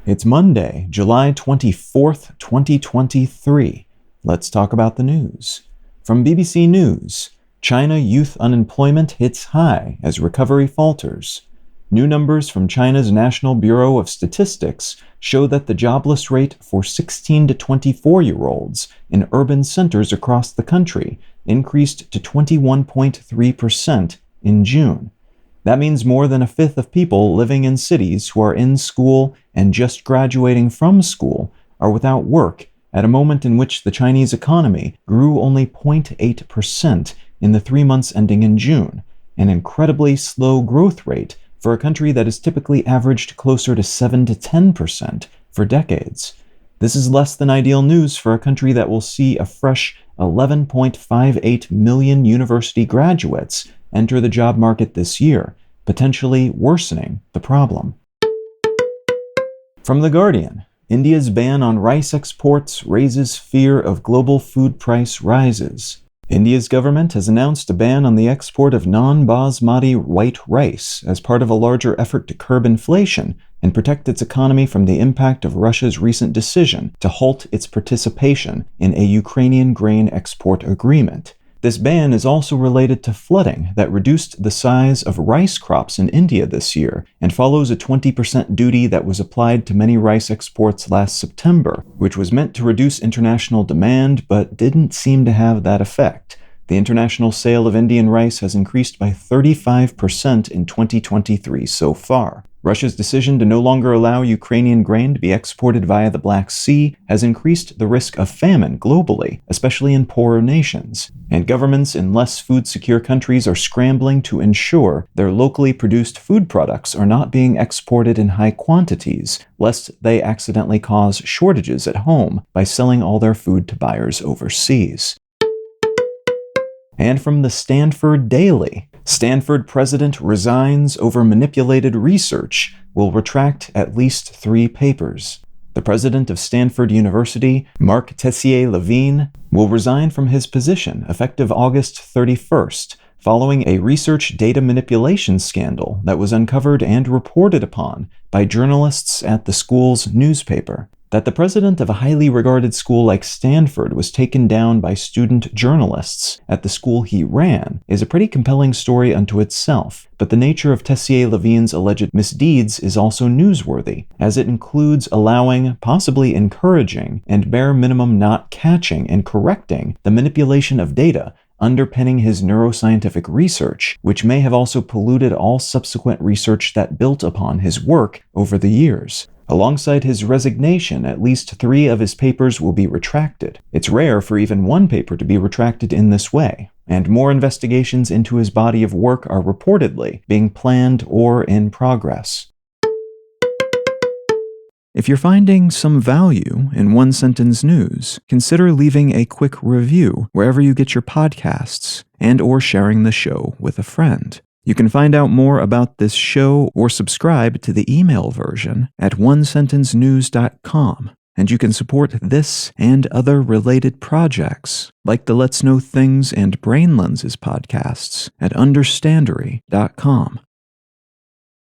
It's Monday, July 24th, 2023. Let's talk about the news. From BBC News, China youth unemployment hits high as recovery falters. New numbers from China's National Bureau of Statistics show that the jobless rate for 16 to 24-year-olds in urban centers across the country increased to 21.3% in June. That means more than a fifth of people living in cities who are in school and just graduating from school are without work at a moment in which the Chinese economy grew only 0.8% in the 3 months ending in June, an incredibly slow growth rate for a country that has typically averaged closer to 7 to 10% for decades. This is less than ideal news for a country that will see a fresh 11.58 million university graduates enter the job market this year, potentially worsening the problem. From The Guardian, India's ban on rice exports raises fear of global food price rises. India's government has announced a ban on the export of non-basmati white rice as part of a larger effort to curb inflation and protect its economy from the impact of Russia's recent decision to halt its participation in a Ukrainian grain export agreement. This ban is also related to flooding that reduced the size of rice crops in India this year and follows a 20% duty that was applied to many rice exports last September, which was meant to reduce international demand but didn't seem to have that effect. The international sale of Indian rice has increased by 35% in 2023 so far. Russia's decision to no longer allow Ukrainian grain to be exported via the Black Sea has increased the risk of famine globally, especially in poorer nations. And governments in less food-secure countries are scrambling to ensure their locally produced food products are not being exported in high quantities, lest they accidentally cause shortages at home by selling all their food to buyers overseas. And from the Stanford Daily, Stanford president resigns over manipulated research, will retract at least 3 papers. The president of Stanford University, Mark Tessier-Levine, will resign from his position effective August 31st, following a research data manipulation scandal that was uncovered and reported upon by journalists at the school's newspaper. That the president of a highly regarded school like Stanford was taken down by student journalists at the school he ran is a pretty compelling story unto itself, but the nature of Tessier-Levine's alleged misdeeds is also newsworthy, as it includes allowing, possibly encouraging, and bare minimum not catching and correcting the manipulation of data underpinning his neuroscientific research, which may have also polluted all subsequent research that built upon his work over the years. Alongside his resignation, at least 3 of his papers will be retracted. It's rare for even one paper to be retracted in this way, and more investigations into his body of work are reportedly being planned or in progress. If you're finding some value in One Sentence News, consider leaving a quick review wherever you get your podcasts and/or sharing the show with a friend. You can find out more about this show or subscribe to the email version at onesentencenews.com, and you can support this and other related projects, like the Let's Know Things and Brain Lenses podcasts at understandery.com.